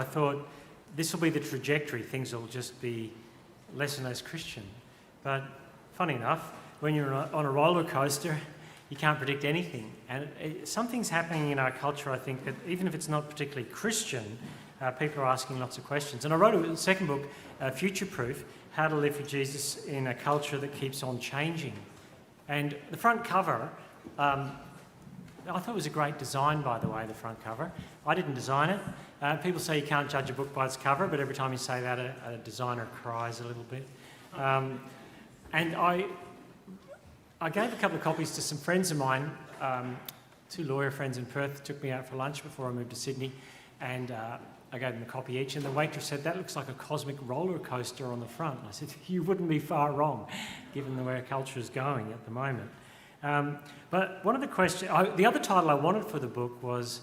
I thought this will be the trajectory, things will just be less and less Christian. But funny enough, when you're on a roller coaster, you can't predict anything. And something's happening in our culture, I think, that even if it's not particularly Christian, people are asking lots of questions. And I wrote a second book, Futureproof, How to Live for Jesus in a Culture That Keeps on Changing. And the front cover, I thought it was a great design, by the way, the front cover. I didn't design it. People say you can't judge a book by its cover, but every time you say that, a designer cries a little bit. And I gave a couple of copies to some friends of mine, two lawyer friends in Perth, took me out for lunch before I moved to Sydney, and I gave them a copy each, and the waitress said, "That looks like a cosmic roller coaster on the front." And I said, "You wouldn't be far wrong, given the way our culture is going at the moment." But one of the questions, the other title I wanted for the book was,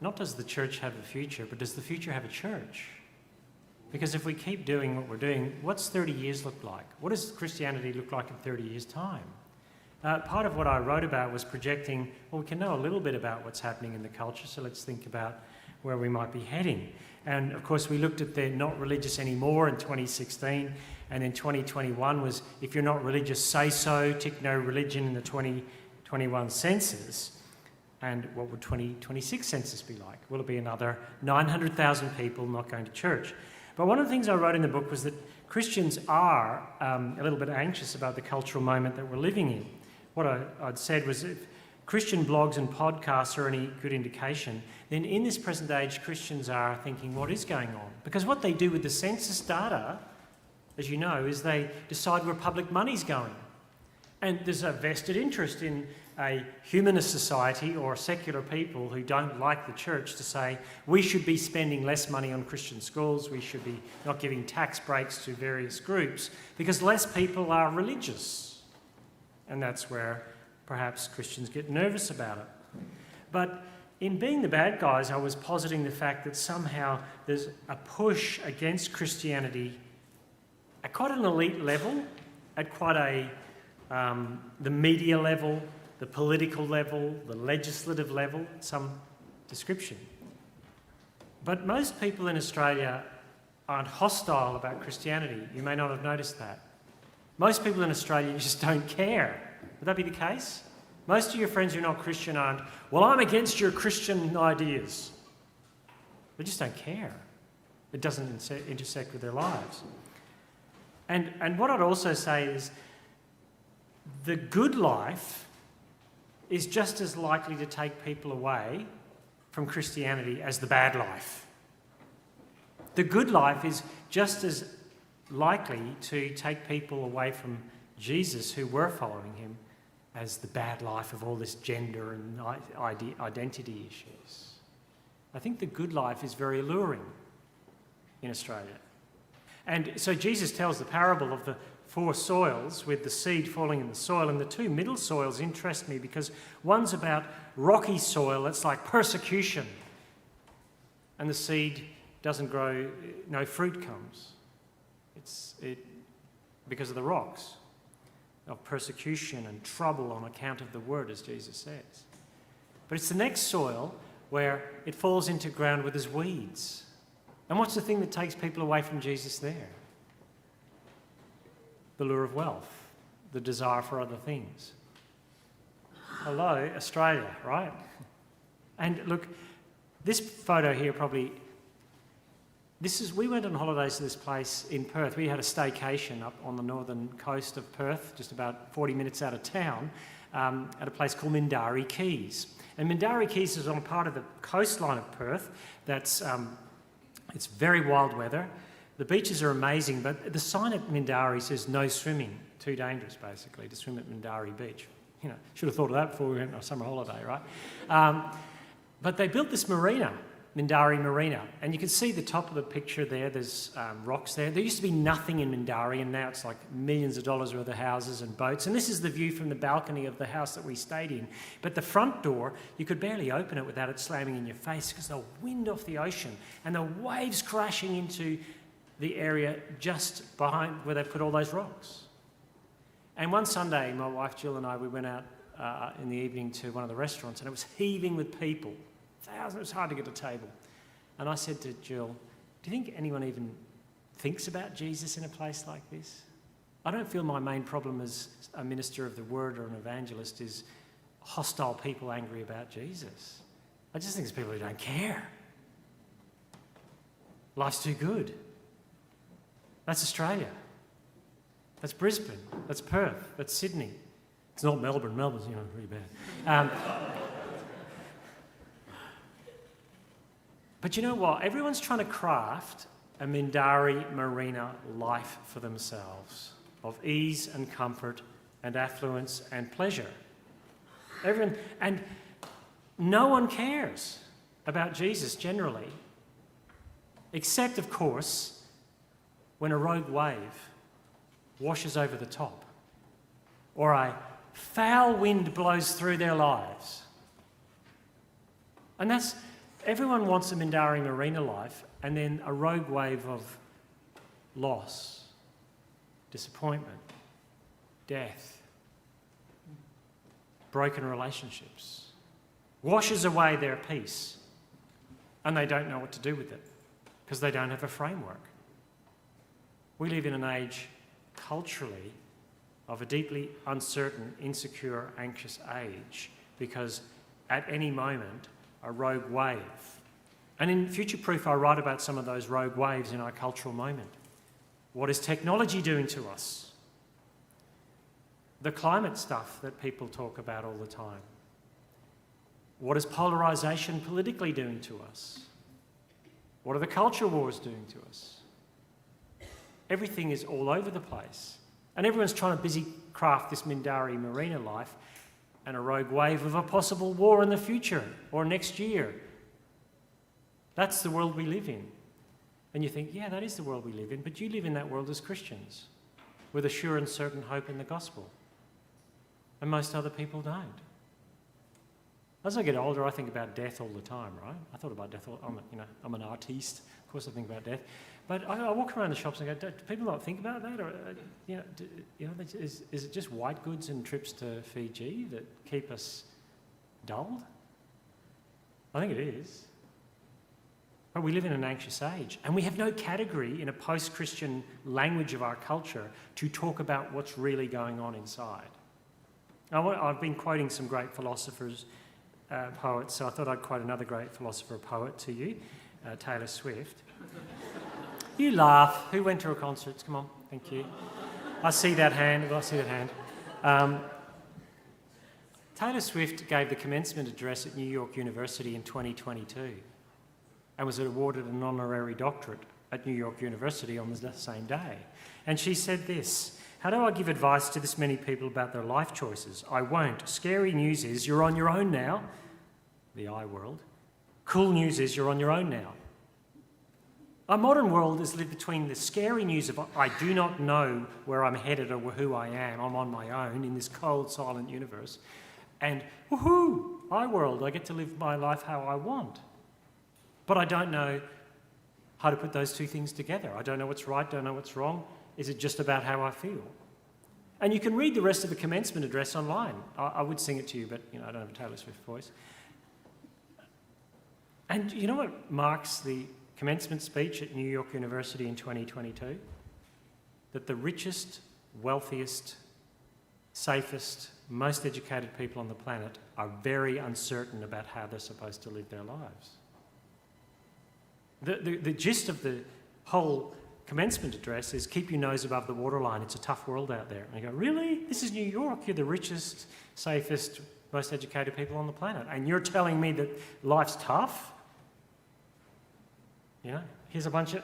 not does the church have a future, but does the future have a church? Because if we keep doing what we're doing, what's 30 years look like? What does Christianity look like in 30 years' time? Part of what I wrote about was projecting, well, we can know a little bit about what's happening in the culture, so let's think about where we might be heading. And of course, we looked at the not religious anymore in 2016, and then 2021 was, if you're not religious, say so, tick no religion in the 2021 census. And what would 2026 census be like? Will it be another 900,000 people not going to church? But one of the things I wrote in the book was that Christians are a little bit anxious about the cultural moment that we're living in. What I'd said was, if Christian blogs and podcasts are any good indication, then in this present age, Christians are thinking, what is going on? Because what they do with the census data, as you know, is they decide where public money's going. And there's a vested interest in a humanist society or secular people who don't like the church to say, we should be spending less money on Christian schools, we should be not giving tax breaks to various groups, because less people are religious. And that's where perhaps Christians get nervous about it. But in being the bad guys, I was positing the fact that somehow there's a push against Christianity at quite an elite level, at quite the media level, the political level, the legislative level, some description. But most people in Australia aren't hostile about Christianity. You may not have noticed that. Most people in Australia just don't care. Would that be the case? Most of your friends who are not Christian aren't, well, I'm against your Christian ideas. They just don't care. It doesn't intersect with their lives. And what I'd also say is the good life is just as likely to take people away from Christianity as the bad life. The good life is just as likely to take people away from Jesus who were following him as the bad life of all this gender and identity issues. I think the good life is very alluring in Australia. And so Jesus tells the parable of the 4 soils with the seed falling in the soil, and the 2 middle soils interest me because one's about rocky soil, that's like persecution, and the seed doesn't grow, no fruit comes. It's because of the rocks, of persecution and trouble on account of the word, as Jesus says. But it's the next soil where it falls into ground where there's weeds. And what's the thing that takes people away from Jesus there? The lure of wealth, the desire for other things. Hello, Australia, right? And look, this photo here probably, we went on holidays to this place in Perth. We had a staycation up on the northern coast of Perth, just about 40 minutes out of town, at a place called Mindarie Keys. And Mindarie Keys is on a part of the coastline of Perth that's, it's very wild weather. The beaches are amazing, but the sign at Mindarie says no swimming. Too dangerous, basically, to swim at Mindarie Beach. You know, should have thought of that before we went on a summer holiday, right? But they built this marina, Mindarie Marina, and you can see the top of the picture there. There's rocks there. There used to be nothing in Mindarie, and now it's like millions of dollars worth of houses and boats. And this is the view from the balcony of the house that we stayed in. But the front door, you could barely open it without it slamming in your face because the wind off the ocean and the waves crashing into the area just behind where they put all those rocks. And one Sunday, my wife Jill and I, we went out in the evening to one of the restaurants, and it was heaving with people. Thousands, it was hard to get a table. And I said to Jill, do you think anyone even thinks about Jesus in a place like this? I don't feel my main problem as a minister of the word or an evangelist is hostile people angry about Jesus. I just think it's people who don't care. Life's too good. That's Australia. That's Brisbane. That's Perth. That's Sydney. It's not Melbourne. Melbourne's, really bad. But you know what? Everyone's trying to craft a Mindarie Marina life for themselves of ease and comfort and affluence and pleasure. And no one cares about Jesus generally, except, of course, when a rogue wave washes over the top or a foul wind blows through their lives. And everyone wants a Mindarie Marina life, and then a rogue wave of loss, disappointment, death, broken relationships, washes away their peace, and they don't know what to do with it because they don't have a framework. We live in an age, culturally, of a deeply uncertain, insecure, anxious age because at any moment, a rogue wave. And in Futureproof, I write about some of those rogue waves in our cultural moment. What is technology doing to us? The climate stuff that people talk about all the time. What is polarisation politically doing to us? What are the culture wars doing to us? Everything is all over the place. And everyone's trying to busy craft this Mindarie Marina life and a rogue wave of a possible war in the future or next year. That's the world we live in. And you think, yeah, that is the world we live in, but you live in that world as Christians with a sure and certain hope in the gospel. And most other people don't. As I get older, I think about death all the time, right? I thought about death. I'm an artiste. Of course I think about death. But I walk around the shops and go, do people not think about that? Or, is it just white goods and trips to Fiji that keep us dulled? I think it is. But we live in an anxious age, and we have no category in a post-Christian language of our culture to talk about what's really going on inside. I've been quoting some great philosophers, poets, so I thought I'd quote another great philosopher poet to you, Taylor Swift. You laugh. Who went to her concerts? Come on, thank you. I see that hand. Taylor Swift gave the commencement address at New York University in 2022 and was awarded an honorary doctorate at New York University on the same day. And she said this: "How do I give advice to this many people about their life choices? I won't. Scary news is you're on your own now." The I world. Cool news is you're on your own now. Our modern world is lived between the scary news of I do not know where I'm headed or who I am, I'm on my own in this cold, silent universe, and woohoo, I world, I get to live my life how I want. But I don't know how to put those two things together. I don't know what's right, don't know what's wrong. Is it just about how I feel? And you can read the rest of the commencement address online. I would sing it to you, but I don't have a Taylor Swift voice. And you know what marks the commencement speech at New York University in 2022? That the richest, wealthiest, safest, most educated people on the planet are very uncertain about how they're supposed to live their lives. The gist of the whole commencement address is keep your nose above the waterline. It's a tough world out there. And you go, really? This is New York. You're the richest, safest, most educated people on the planet. And you're telling me that life's tough? Here's a bunch of,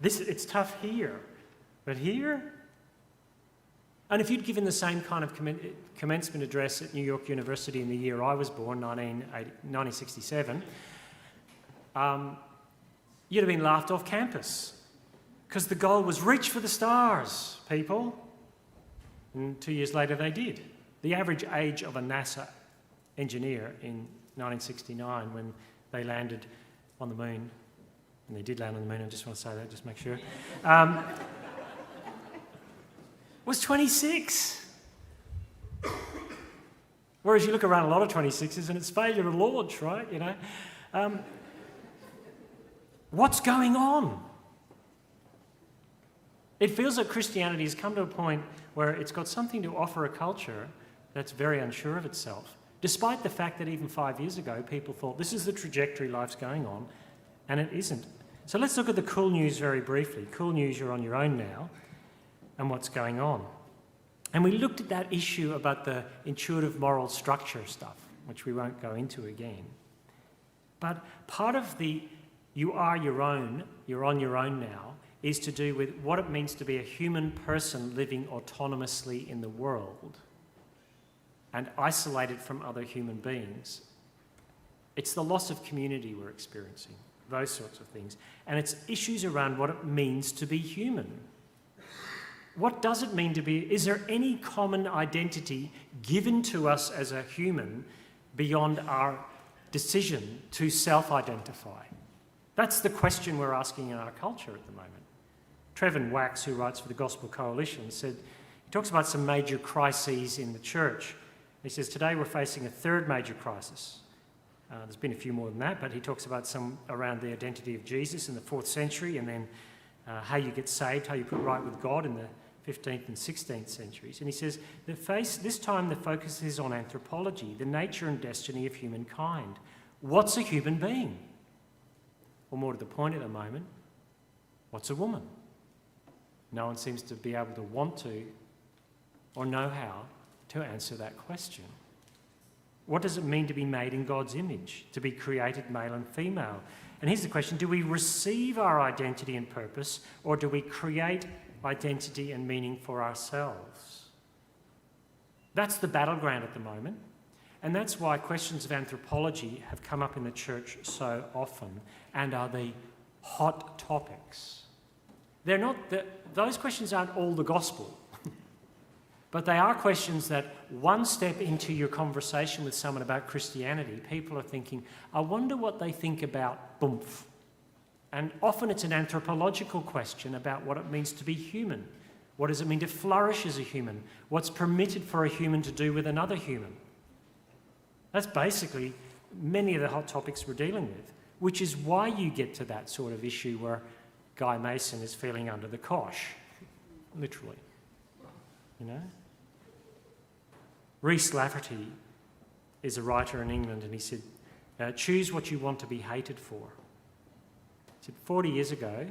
it's tough here. But here? And if you'd given the same kind of commencement address at New York University in the year I was born, 1967, you'd have been laughed off campus because the goal was reach for the stars, people. And 2 years later they did. The average age of a NASA engineer in 1969 when they landed on the moon, and they did land on the moon, I just want to say that, just make sure, was 26. Whereas you look around a lot of 26s and it's failure to launch, right? What's going on? It feels that Christianity has come to a point where it's got something to offer a culture that's very unsure of itself, despite the fact that even 5 years ago people thought this is the trajectory life's going on, and it isn't. So let's look at the cool news very briefly. Cool news, you're on your own now, and what's going on. And we looked at that issue about the intuitive moral structure stuff, which we won't go into again. But part of the you are your own, you're on your own now, is to do with what it means to be a human person living autonomously in the world and isolated from other human beings. It's the loss of community we're experiencing, those sorts of things. And it's issues around what it means to be human. What does it mean to be? Is there any common identity given to us as a human beyond our decision to self-identify? That's the question we're asking in our culture at the moment. Trevin Wax, who writes for the Gospel Coalition, he talks about some major crises in the church. He says, today we're facing a third major crisis. There's been a few more than that, but he talks about some around the identity of Jesus in the 4th century, and then how you get saved, how you put right with God in the 15th and 16th centuries. And he says, this time the focus is on anthropology, the nature and destiny of humankind. What's a human being? Or more to the point at the moment, what's a woman? No one seems to be able to want to or know how to answer that question. What does it mean to be made in God's image, to be created male and female? And here's the question, do we receive our identity and purpose, or do we create identity and meaning for ourselves? That's the battleground at the moment. And that's why questions of anthropology have come up in the church so often and are the hot topics. They're not those questions aren't all the gospel, but they are questions that one step into your conversation with someone about Christianity, people are thinking, I wonder what they think about boomf. And often it's an anthropological question about what it means to be human. What does it mean to flourish as a human? What's permitted for a human to do with another human? That's basically many of the hot topics we're dealing with, which is why you get to that sort of issue where Guy Mason is feeling under the cosh, literally, you know? Rhys Lafferty is a writer in England, and he said, choose what you want to be hated for. He said, 40 years ago,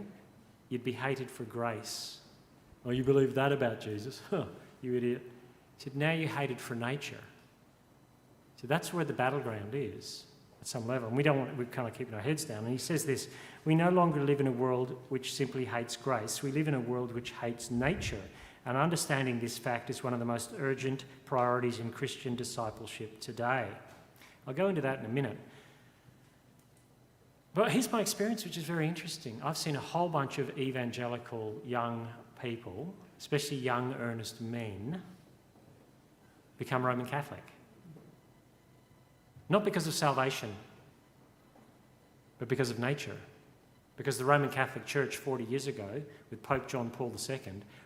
you'd be hated for grace. Oh, you believe that about Jesus? Huh, you idiot. He said, now you're hated for nature. So that's where the battleground is at some level. And we're kind of keeping our heads down. And he says this, we no longer live in a world which simply hates grace. We live in a world which hates nature. And understanding this fact is one of the most urgent priorities in Christian discipleship today. I'll go into that in a minute. But here's my experience, which is very interesting. I've seen a whole bunch of evangelical young people, especially young, earnest men, become Roman Catholic. Not because of salvation, but because of nature. Because the Roman Catholic Church 40 years ago, with Pope John Paul II,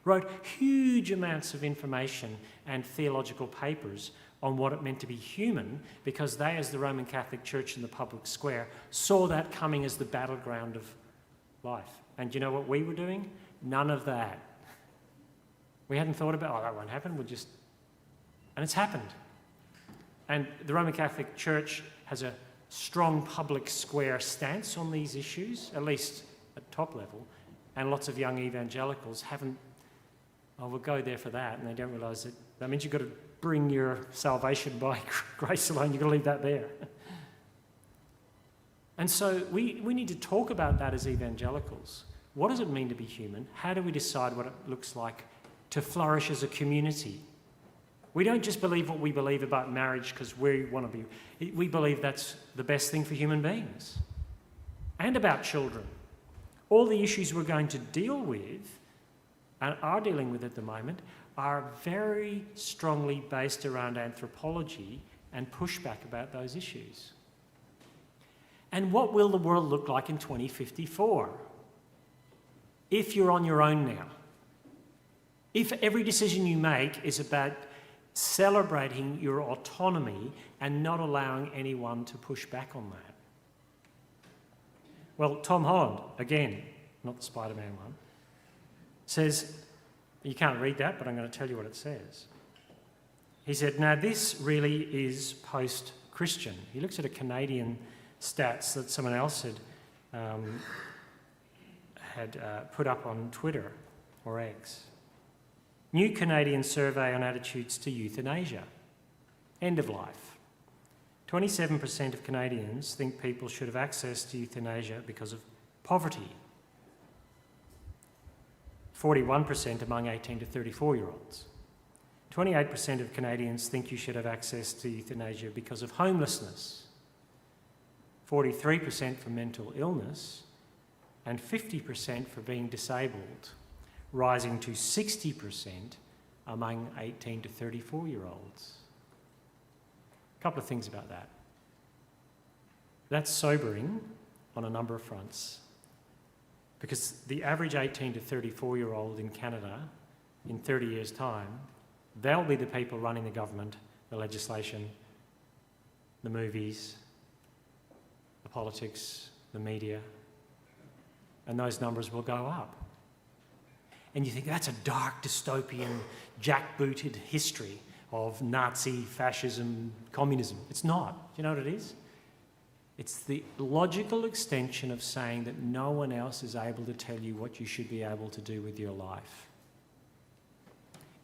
wrote huge amounts of information and theological papers on what it meant to be human, because they, as the Roman Catholic Church in the public square, saw that coming as the battleground of life. And you know what we were doing? None of that. We hadn't thought about, that won't happen, and it's happened. And the Roman Catholic Church has a strong public square stance on these issues, at least at top level, and lots of young evangelicals haven't, we'll go there for that, and they don't realise that means you've got to bring your salvation by grace alone, you've got to leave that there. And so we need to talk about that as evangelicals. What does it mean to be human? How do we decide what it looks like to flourish as a community? We don't just believe what we believe about marriage because we want to be. We believe that's the best thing for human beings. And about children. All the issues we're going to deal with and are dealing with at the moment are very strongly based around anthropology and pushback about those issues. And what will the world look like in 2054? If you're on your own now. If every decision you make is about celebrating your autonomy and not allowing anyone to push back on that. Well, Tom Holland, again, not the Spider-Man one, says, you can't read that, but I'm going to tell you what it says. He said, now this really is post-Christian. He looks at a Canadian stats that someone else had put up on Twitter or X. New Canadian survey on attitudes to euthanasia. End of life. 27% of Canadians think people should have access to euthanasia because of poverty. 41% among 18 to 34-year-olds. 28% of Canadians think you should have access to euthanasia because of homelessness. 43% for mental illness, and 50% for being disabled, rising to 60% among 18 to 34-year-olds. A couple of things about that. That's sobering on a number of fronts, because the average 18 to 34-year-old in Canada in 30 years' time, they'll be the people running the government, the legislation, the movies, the politics, the media, and those numbers will go up. And you think that's a dark, dystopian, jackbooted history of Nazi, fascism, communism. It's not. Do you know what it is? It's the logical extension of saying that no one else is able to tell you what you should be able to do with your life.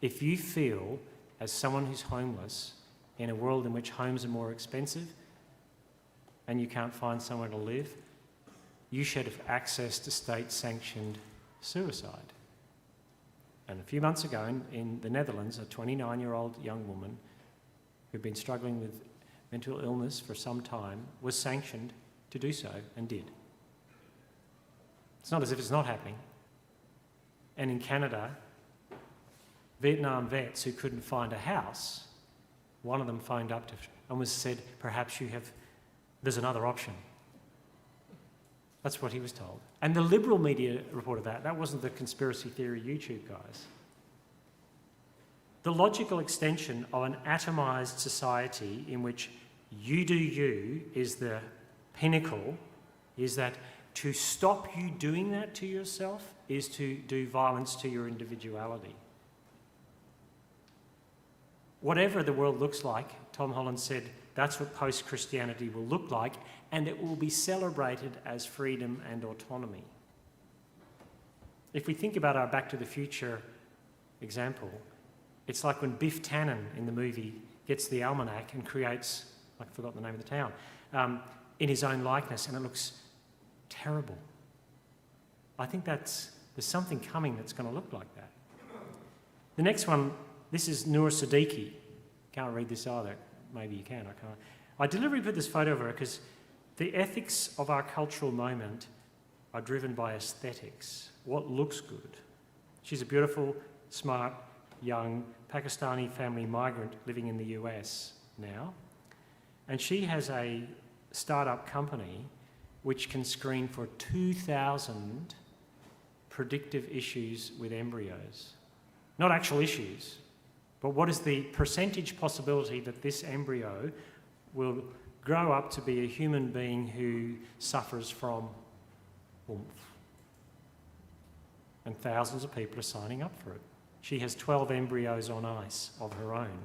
If you feel, as someone who's homeless, in a world in which homes are more expensive and you can't find somewhere to live, you should have access to state-sanctioned suicide. And a few months ago in the Netherlands, a 29-year-old young woman who'd been struggling with mental illness for some time was sanctioned to do so and did. It's not as if it's not happening. And in Canada, Vietnam vets who couldn't find a house, one of them phoned up and was said, perhaps there's another option. That's what he was told. And the liberal media reported that. That wasn't the conspiracy theory YouTube guys. The logical extension of an atomised society in which you do you is the pinnacle, is that to stop you doing that to yourself is to do violence to your individuality. Whatever the world looks like, Tom Holland said, that's what post-Christianity will look like, and it will be celebrated as freedom and autonomy. If we think about our Back to the Future example, it's like when Biff Tannen in the movie gets the almanac and creates, I've forgotten the name of the town, in his own likeness, and it looks terrible. I think there's something coming that's going to look like that. The next one, this is Noor Siddiqui. Can't read this either. Maybe you can, I can't. I deliberately put this photo of her because the ethics of our cultural moment are driven by aesthetics, what looks good. She's a beautiful, smart, young Pakistani family migrant living in the US now, and she has a startup company which can screen for 2,000 predictive issues with embryos. Not actual issues, but what is the percentage possibility that this embryo will grow up to be a human being who suffers from oomph? And thousands of people are signing up for it. She has 12 embryos on ice of her own,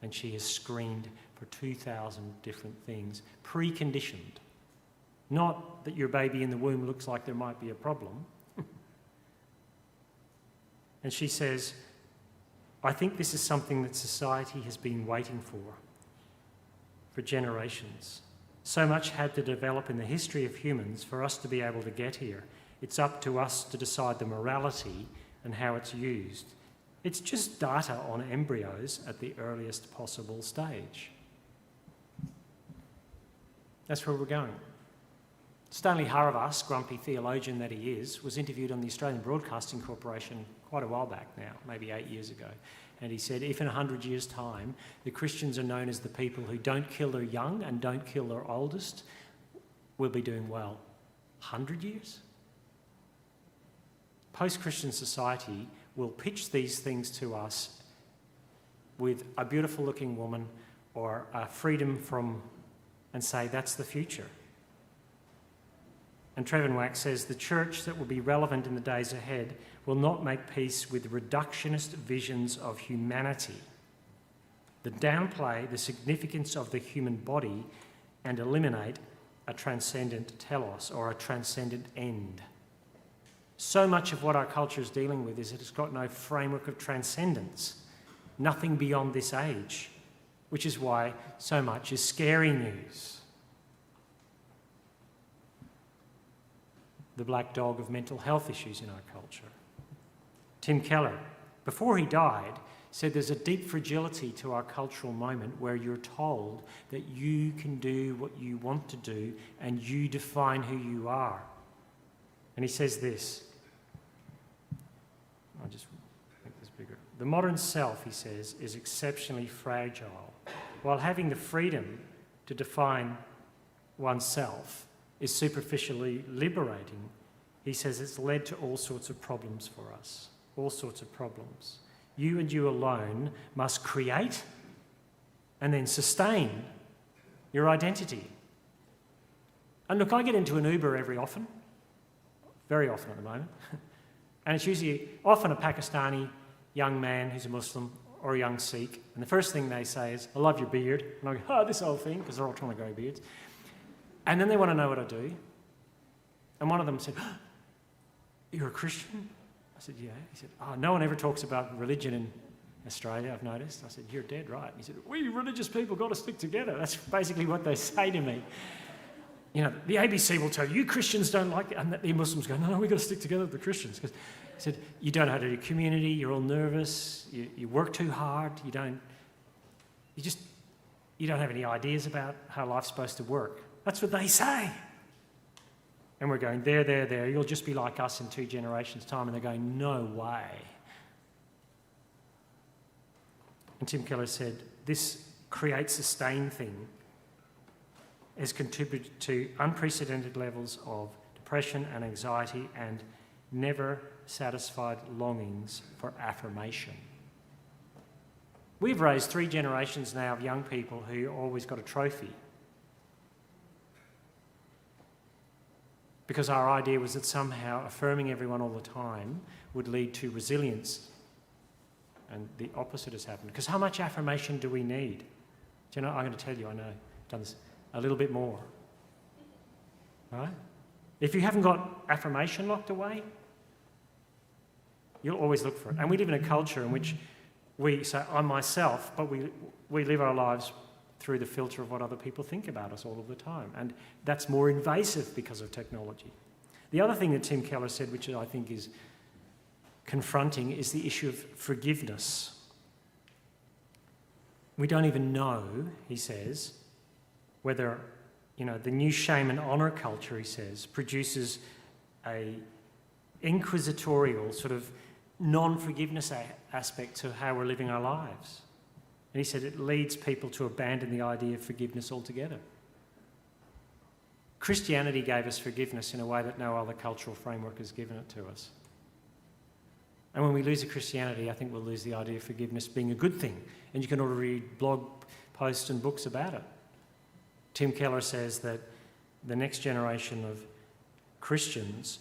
and she has screened for 2,000 different things, preconditioned. Not that your baby in the womb looks like there might be a problem. And she says, I think this is something that society has been waiting for generations. So much had to develop in the history of humans for us to be able to get here. It's up to us to decide the morality and how it's used. It's just data on embryos at the earliest possible stage. That's where we're going. Stanley Hauerwas, grumpy theologian that he is, was interviewed on the Australian Broadcasting Corporation quite a while back now, maybe 8 years ago. And he said, if in 100 years' time the Christians are known as the people who don't kill their young and don't kill their oldest, we'll be doing well. 100 years? Post-Christian society will pitch these things to us with a beautiful-looking woman or a freedom from, and say that's the future. And Trevin Wax says, the church that will be relevant in the days ahead will not make peace with reductionist visions of humanity that downplay the significance of the human body and eliminate a transcendent telos, or a transcendent end. So much of what our culture is dealing with is that it's got no framework of transcendence, nothing beyond this age, which is why so much is scary news. The black dog of mental health issues in our culture. Tim Keller, before he died, said there's a deep fragility to our cultural moment where you're told that you can do what you want to do and you define who you are. And he says this, I'll just make this bigger. The modern self, he says, is exceptionally fragile. While having the freedom to define oneself is superficially liberating, he says it's led to all sorts of problems for us, all sorts of problems. You and you alone must create and then sustain your identity. And look, I get into an Uber very often at the moment, and it's usually often a Pakistani young man who's a Muslim or a young Sikh, and the first thing they say is, I love your beard. And I go, oh, this old thing, because they're all trying to grow beards. And then they want to know what I do. And one of them said, oh, you're a Christian? I said, yeah. He said, oh, no one ever talks about religion in Australia, I've noticed. I said, you're dead right. And he said, we religious people got to stick together. That's basically what they say to me. You know, the ABC will tell you Christians don't like it, and the Muslims go, no, we've got to stick together with the Christians. Because he said, you don't know how to do community, you're all nervous, you work too hard, you don't have any ideas about how life's supposed to work. That's what they say. And we're going, there, you'll just be like us in 2 generations' time. And they're going, no way. And Tim Keller said, this create sustain thing has contributed to unprecedented levels of depression and anxiety and never satisfied longings for affirmation. We've raised 3 generations now of young people who always got a trophy. Because our idea was that somehow affirming everyone all the time would lead to resilience. And the opposite has happened. Because how much affirmation do we need? Do you know, I'm going to tell you, I know, I've done this a little bit more. Right? If you haven't got affirmation locked away, you'll always look for it. And we live in a culture in which we say, I'm myself, but we live our lives through the filter of what other people think about us all of the time. And that's more invasive because of technology. The other thing that Tim Keller said, which I think is confronting, is the issue of forgiveness. We don't even know, he says, whether, the new shame and honour culture, he says, produces a inquisitorial sort of non-forgiveness aspect to how we're living our lives. And he said it leads people to abandon the idea of forgiveness altogether. Christianity gave us forgiveness in a way that no other cultural framework has given it to us. And when we lose Christianity, I think we'll lose the idea of forgiveness being a good thing. And you can already read blog posts and books about it. Tim Keller says that the next generation of Christians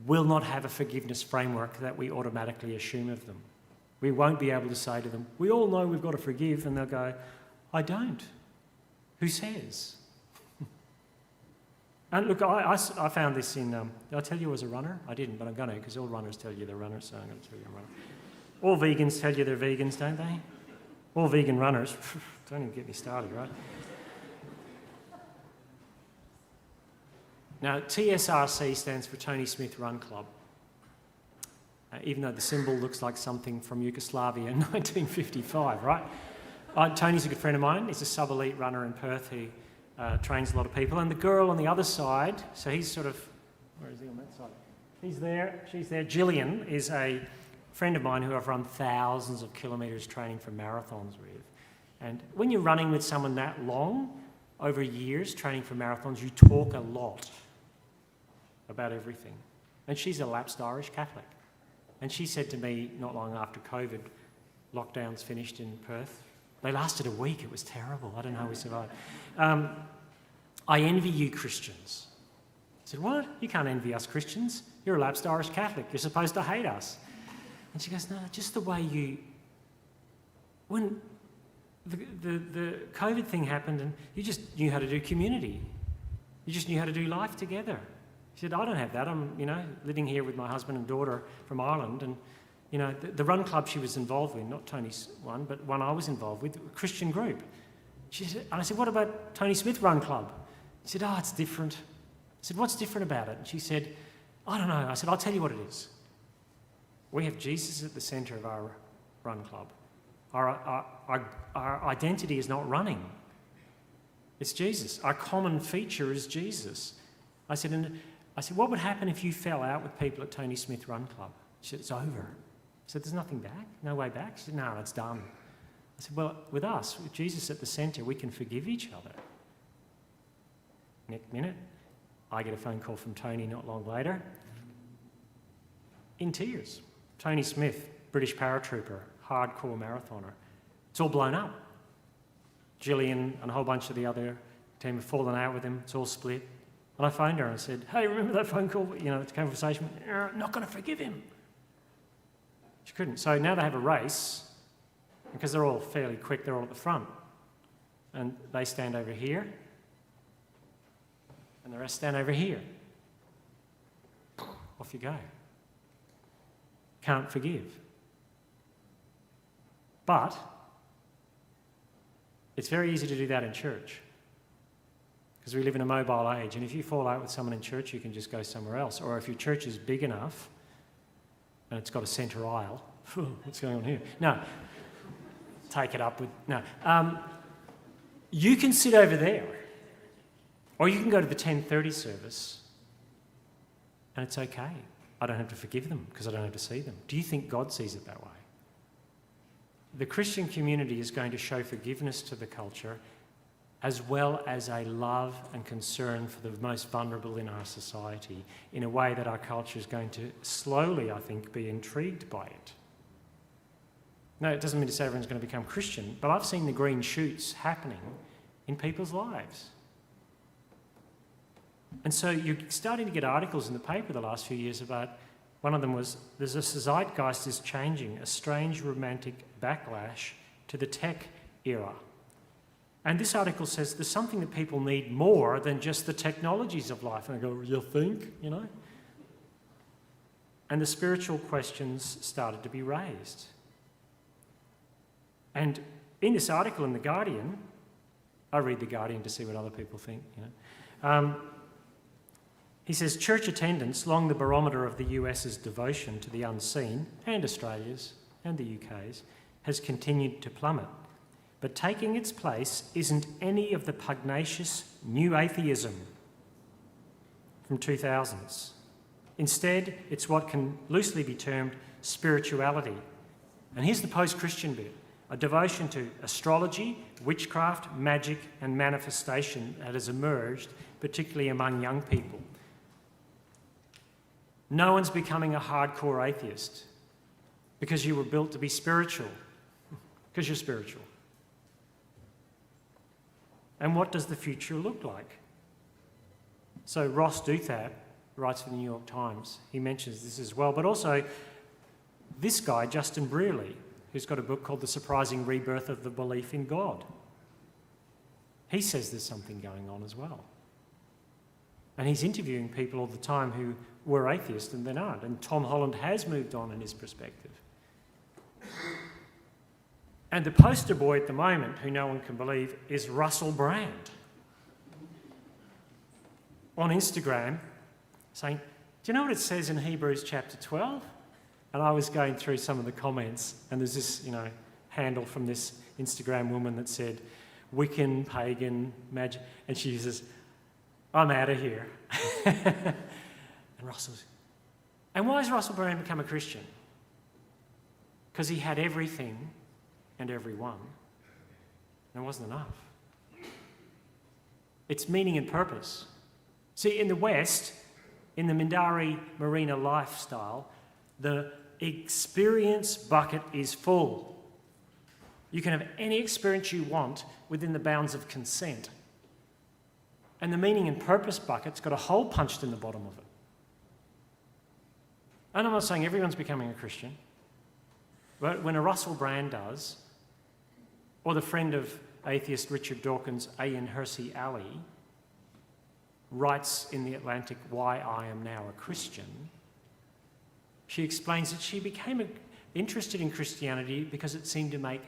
will not have a forgiveness framework that we automatically assume of them. We won't be able to say to them, we all know we've got to forgive, and they'll go, I don't. Who says? And look, I found this in, did I tell you as a runner? I didn't, but I'm going to, because all runners tell you they're runners, so I'm going to tell you I'm a runner. All vegans tell you they're vegans, don't they? All vegan runners, don't even get me started, right? Now, TSRC stands for Tony Smith Run Club. Even though the symbol looks like something from Yugoslavia in 1955, right? Tony's a good friend of mine. He's a sub-elite runner in Perth who trains a lot of people. And the girl on the other side, so he's sort of, where is he on that side? He's there, she's there. Gillian is a friend of mine who I've run thousands of kilometres training for marathons with. And when you're running with someone that long, over years training for marathons, you talk a lot about everything. And she's a lapsed Irish Catholic. And she said to me not long after COVID lockdowns finished in Perth, they lasted a week, it was terrible, I don't know how we survived. I envy you Christians. said, what? You can't envy us Christians. You're a lapsed Irish Catholic. You're supposed to hate us. And she goes, no, just the way you... When the COVID thing happened and you just knew how to do community. You just knew how to do life together. She said, I don't have that. I'm, living here with my husband and daughter from Ireland. And, the run club she was involved with, not Tony's one, but one I was involved with, a Christian group. She said, and I said, what about Tony Smith Run Club? She said, it's different. I said, what's different about it? And she said, I don't know. I said, I'll tell you what it is. We have Jesus at the centre of our run club. Our identity is not running. It's Jesus. Our common feature is Jesus. I said, what would happen if you fell out with people at Tony Smith Run Club? She said, it's over. I said, there's nothing back? No way back? She said, no, it's done. I said, well, with us, with Jesus at the centre, we can forgive each other. Next minute, I get a phone call from Tony not long later. In tears. Tony Smith, British paratrooper, hardcore marathoner. It's all blown up. Gillian and a whole bunch of the other team have fallen out with him. It's all split. And I phoned her and I said, hey, remember that phone call? The conversation. Not going to forgive him. She couldn't. So now they have a race. Because they're all fairly quick, they're all at the front. And they stand over here. And the rest stand over here. Off you go. Can't forgive. But it's very easy to do that in church. Because we live in a mobile age. And if you fall out with someone in church, you can just go somewhere else. Or if your church is big enough and it's got a centre aisle. What's going on here? No. Take it up with... No. You can sit over there. Or you can go to the 10:30 service and it's okay. I don't have to forgive them because I don't have to see them. Do you think God sees it that way? The Christian community is going to show forgiveness to the culture as well as a love and concern for the most vulnerable in our society in a way that our culture is going to slowly, I think, be intrigued by it. No, it doesn't mean to say everyone's going to become Christian, but I've seen the green shoots happening in people's lives. And so you're starting to get articles in the paper the last few years about, one of them was, there's a zeitgeist is changing, a strange romantic backlash to the tech era. And this article says there's something that people need more than just the technologies of life. And I go, you think, And the spiritual questions started to be raised. And in this article in The Guardian, I read The Guardian to see what other people think, he says, church attendance, long the barometer of the US's devotion to the unseen, and Australia's and the UK's, has continued to plummet. But taking its place isn't any of the pugnacious new atheism from 2000s. Instead, it's what can loosely be termed spirituality. And here's the post-Christian bit. A devotion to astrology, witchcraft, magic and manifestation that has emerged, particularly among young people. No one's becoming a hardcore atheist because you were built to be spiritual, because you're spiritual. And what does the future look like? So Ross Douthat writes for the New York Times. He mentions this as well, but also this guy, Justin Brearley, who's got a book called The Surprising Rebirth of the Belief in God. He says there's something going on as well. And he's interviewing people all the time who were atheists and then aren't. And Tom Holland has moved on in his perspective. And the poster boy at the moment, who no one can believe, is Russell Brand. On Instagram, saying, do you know what it says in Hebrews chapter 12? And I was going through some of the comments, and there's this, handle from this Instagram woman that said, Wiccan, pagan, magic, and she says, I'm out of here. And Russell's... And why has Russell Brand become a Christian? Because he had everything and everyone. And it wasn't enough. It's meaning and purpose. See, in the West, in the Mindari Marina lifestyle, the experience bucket is full. You can have any experience you want within the bounds of consent. And the meaning and purpose bucket's got a hole punched in the bottom of it. And I'm not saying everyone's becoming a Christian, but when a Russell Brand does, or the friend of atheist Richard Dawkins, Ayan Hirsi Ali, writes in The Atlantic, "Why I Am Now a Christian," she explains that she became interested in Christianity because it seemed to make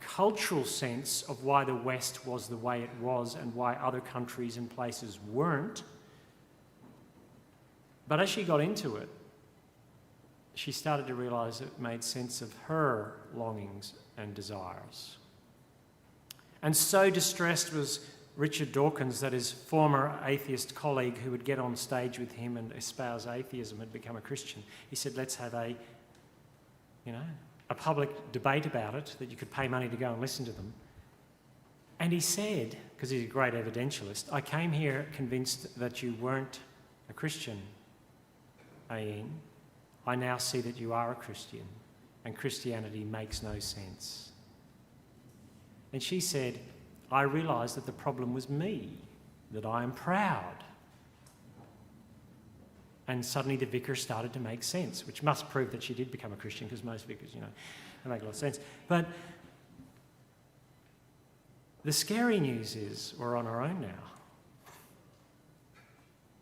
cultural sense of why the West was the way it was and why other countries and places weren't. But as she got into it, she started to realise it made sense of her longings and desires. And so distressed was Richard Dawkins that his former atheist colleague who would get on stage with him and espouse atheism had become a Christian. He said, let's have a public debate about it, that you could pay money to go and listen to them. And he said, because he's a great evidentialist, I came here convinced that you weren't a Christian, Ayan. I now see that you are a Christian, and Christianity makes no sense. And she said, I realised that the problem was me, that I am proud. And suddenly the vicar started to make sense, which must prove that she did become a Christian, because most vicars, they make a lot of sense. But the scary news is we're on our own now.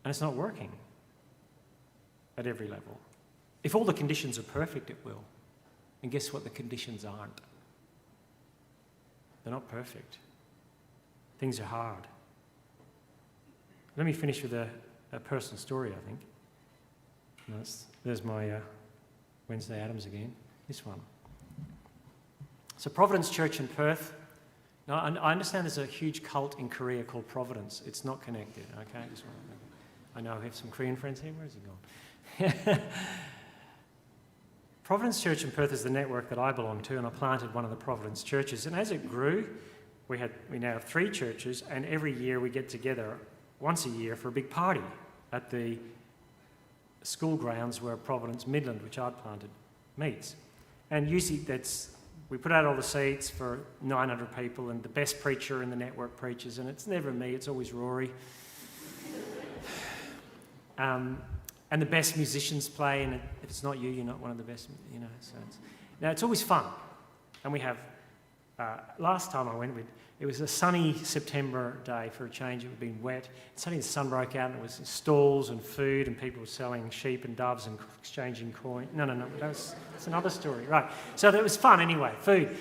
And it's not working at every level. If all the conditions are perfect, it will. And guess what? The conditions aren't. They're not perfect. Things are hard. Let me finish with a personal story, I think. There's my Wednesday Addams again, this one. So Providence Church in Perth. Now, I understand there's a huge cult in Korea called Providence. It's not connected, okay? I know I have some Korean friends here. Where's he gone? Providence Church in Perth is the network that I belong to, and I planted one of the Providence churches. And as it grew, we now have 3 churches, and every year we get together once a year for a big party at the school grounds where Providence Midland, which I'd planted, meets. And usually we put out all the seats for 900 people, and the best preacher in the network preaches, and it's never me, it's always Rory. And the best musicians play, and if it's not you, you're not one of the best, So it's always fun. And we have, last time I went, it was a sunny September day for a change. It had been wet. Suddenly the sun broke out, and it was stalls and food, and people were selling sheep and doves and exchanging coin. No, that's another story. Right. So that was fun anyway, food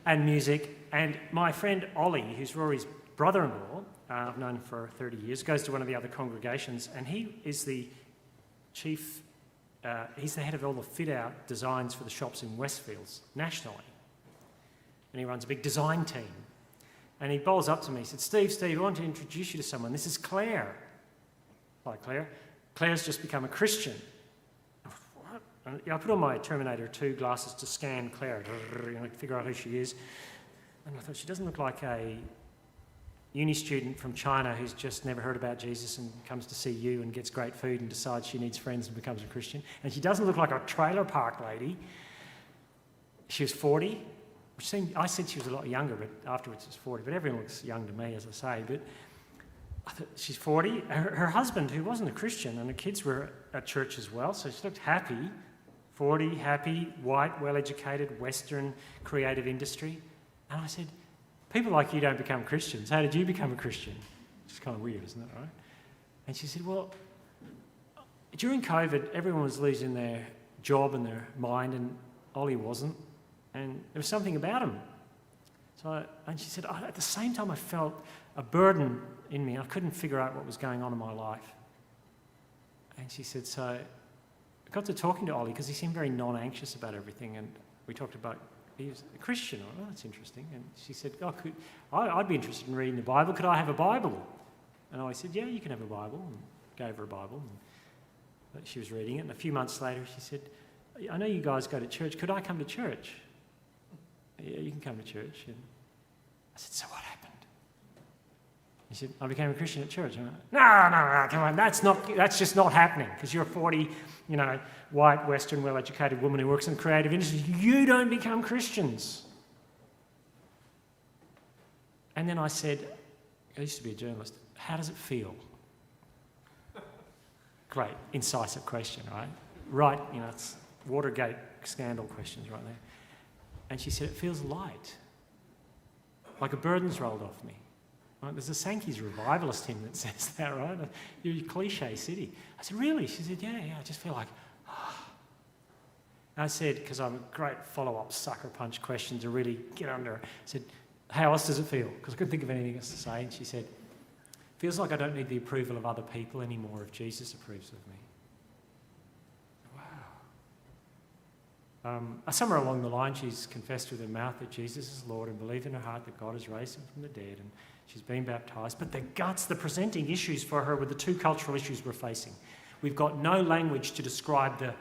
and music. And my friend Ollie, who's Rory's brother-in-law, I've known him for 30 years, goes to one of the other congregations, and he is the chief, he's the head of all the fit-out designs for the shops in Westfields nationally. And he runs a big design team. And he bowls up to me, he said, Steve, I want to introduce you to someone. This is Claire. Hi, Claire. Claire's just become a Christian. What? And I put on my Terminator 2 glasses to scan Claire, figure out who she is. And I thought, she doesn't look like a uni student from China who's just never heard about Jesus and comes to see you and gets great food and decides she needs friends and becomes a Christian. And she doesn't look like a trailer park lady. She was 40, which I said she was a lot younger, but afterwards it's 40. But everyone looks young to me, as I say. But I thought, she's 40. Her husband, who wasn't a Christian, and the kids were at church as well, so she looked happy. 40, happy, white, well-educated, Western, creative industry. And I said, people like you don't become Christians. How did you become a Christian? It's kind of weird, isn't it, right? And she said, well, during COVID, everyone was losing their job and their mind, and Ollie wasn't. And there was something about him. And she said, at the same time, I felt a burden in me. I couldn't figure out what was going on in my life. And she said, so I got to talking to Ollie because he seemed very non-anxious about everything. And we talked about, he was a Christian. Oh, that's interesting. And she said, I'd be interested in reading the Bible. Could I have a Bible? And Ollie said, yeah, you can have a Bible. And gave her a Bible. And she was reading it. And a few months later, she said, I know you guys go to church. Could I come to church? Yeah, you can come to church. And I said, so what happened? He said, I became a Christian at church. I went, no, come on, that's just not happening, because you're a 40, white, Western, well-educated woman who works in the creative industry. You don't become Christians. And then I said, I used to be a journalist, how does it feel? Great, incisive question, right? Right, it's Watergate scandal questions right there. And she said, it feels light, like a burden's rolled off me. Right? There's a Sankey's revivalist hymn that says that, right? You're a cliche city. I said, really? She said, yeah, I just feel like, And I said, because I'm a great follow-up sucker punch question to really get under it, I said, how else does it feel? Because I couldn't think of anything else to say. And she said, feels like I don't need the approval of other people anymore if Jesus approves of me. Wow. Somewhere along the line, she's confessed with her mouth that Jesus is Lord and believed in her heart that God has raised him from the dead, and she's been baptised. But the presenting issues for her were the two cultural issues we're facing. We've got no language to describe the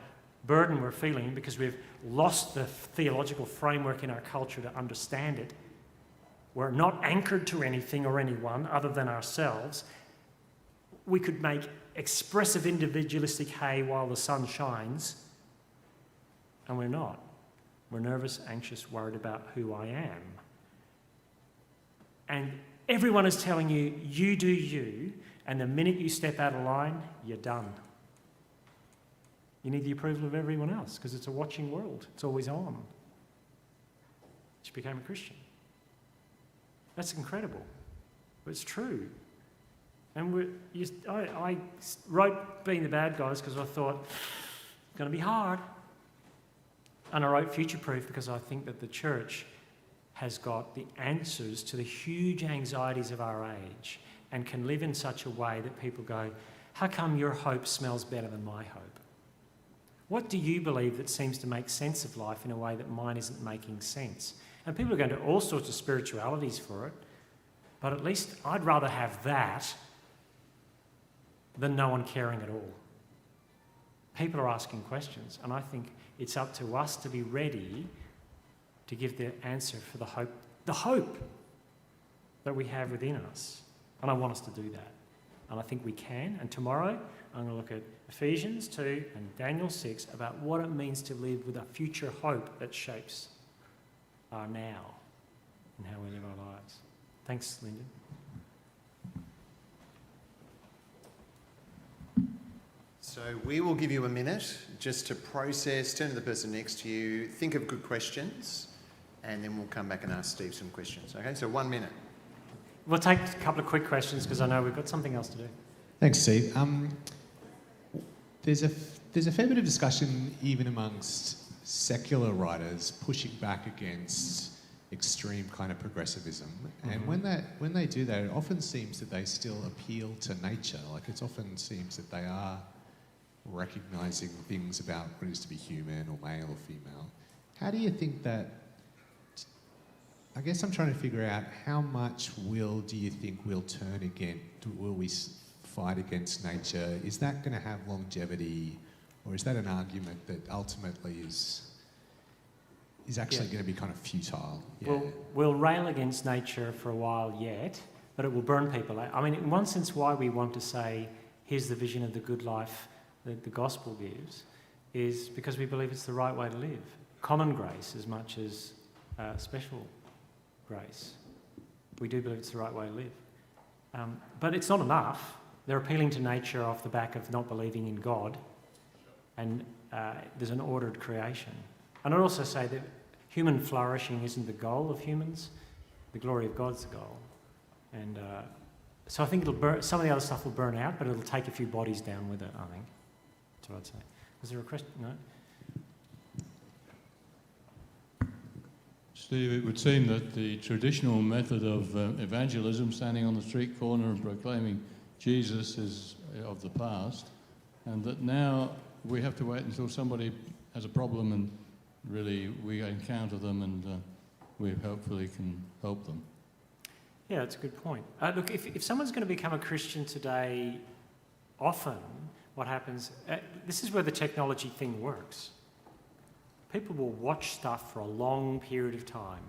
burden we're feeling because we've lost the theological framework in our culture to understand it. We're not anchored to anything or anyone other than ourselves. We could make expressive individualistic hay while the sun shines, and we're not. We're nervous, anxious, worried about who I am. And everyone is telling you, you do you, and the minute you step out of line, you're done. You need the approval of everyone else because it's a watching world. It's always on. She became a Christian. That's incredible, but it's true. And I wrote Being the Bad Guys because I thought it's going to be hard. And I wrote Futureproof because I think that the church has got the answers to the huge anxieties of our age and can live in such a way that people go, how come your hope smells better than my hope? What do you believe that seems to make sense of life in a way that mine isn't making sense? And people are going to all sorts of spiritualities for it, but at least I'd rather have that than no one caring at all. People are asking questions, and I think it's up to us to be ready to give the answer for the hope that we have within us. And I want us to do that. And I think we can. And tomorrow, I'm going to look at Ephesians 2 and Daniel 6 about what it means to live with a future hope that shapes our now and how we live our lives. Thanks, Lyndon. So we will give you a minute just to process, turn to the person next to you, think of good questions, and then we'll come back and ask Steve some questions. Okay, so 1 minute. We'll take a couple of quick questions because I know we've got something else to do. Thanks, Steve. There's a fair bit of discussion even amongst secular writers pushing back against extreme kind of progressivism. Mm-hmm. And when they do that, it often seems that they still appeal to nature. Like it often seems that they are recognising things about what it is to be human or male or female. How do you think that... I guess I'm trying to figure out how much do you think we'll turn again? Will we fight against nature? Is that going to have longevity, or is that an argument that ultimately is actually going to be kind of futile? Yeah. We'll rail against nature for a while yet, but it will burn people out. I mean, in one sense, why we want to say, here's the vision of the good life that the gospel gives, is because we believe it's the right way to live. Common grace as much as special grace. We do believe it's the right way to live. But it's not enough. They're appealing to nature off the back of not believing in God, and there's an ordered creation. And I'd also say that human flourishing isn't the goal of humans. The glory of God's the goal. And so I think some of the other stuff will burn out, but it'll take a few bodies down with it, I think. That's what I'd say. Was there a question? No? Steve, it would seem that the traditional method of evangelism, standing on the street corner and proclaiming Jesus, is of the past, and that now we have to wait until somebody has a problem and really we encounter them and we hopefully can help them. Yeah, that's a good point. Look, if someone's going to become a Christian today, often what happens, this is where the technology thing works. People will watch stuff for a long period of time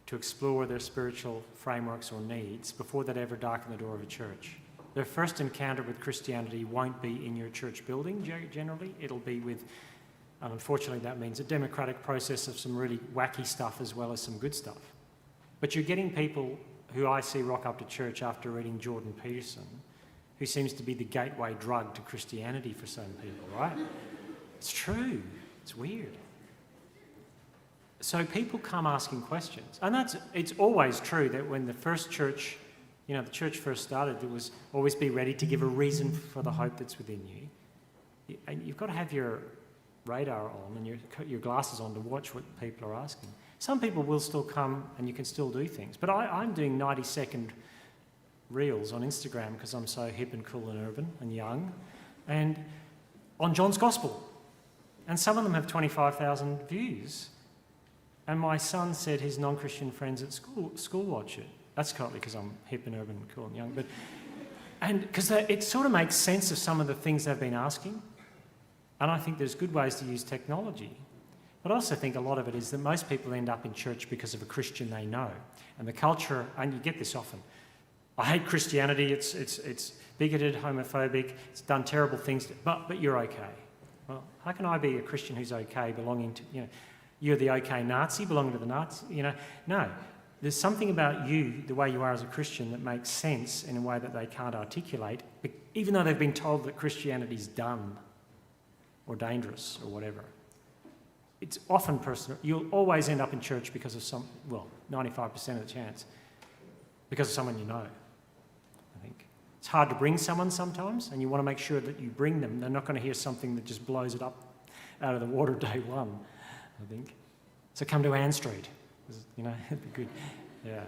to explore their spiritual frameworks or needs before they'd ever darken the door of a church. Their first encounter with Christianity won't be in your church building, generally. It'll be with, and unfortunately that means a democratic process of some really wacky stuff as well as some good stuff. But you're getting people who I see rock up to church after reading Jordan Peterson, who seems to be the gateway drug to Christianity for some people, right? It's true. It's weird. So people come asking questions. And it's always true that when the first church, the church first started, there was always be ready to give a reason for the hope that's within you. And you've got to have your radar on and your glasses on to watch what people are asking. Some people will still come and you can still do things. But I'm doing 90-second reels on Instagram because I'm so hip and cool and urban and young, and on John's Gospel. And some of them have 25,000 views. And my son said his non-Christian friends at school watch it. That's partly because I'm hip and urban and cool and young. And because it sort of makes sense of some of the things they've been asking. And I think there's good ways to use technology. But I also think a lot of it is that most people end up in church because of a Christian they know. And the culture, and you get this often, I hate Christianity, it's bigoted, homophobic, it's done terrible things, but you're okay. Well, how can I be a Christian who's okay belonging to, you're the okay Nazi belonging to the Nazi, No, there's something about you, the way you are as a Christian, that makes sense in a way that they can't articulate, even though they've been told that Christianity's dumb or dangerous or whatever. It's often personal. You'll always end up in church because of 95% of the chance, because of someone you know, I think. It's hard to bring someone sometimes, and you want to make sure that you bring them. They're not going to hear something that just blows it up out of the water day one, I think. So come to Ann Street. It'd be good. Yeah.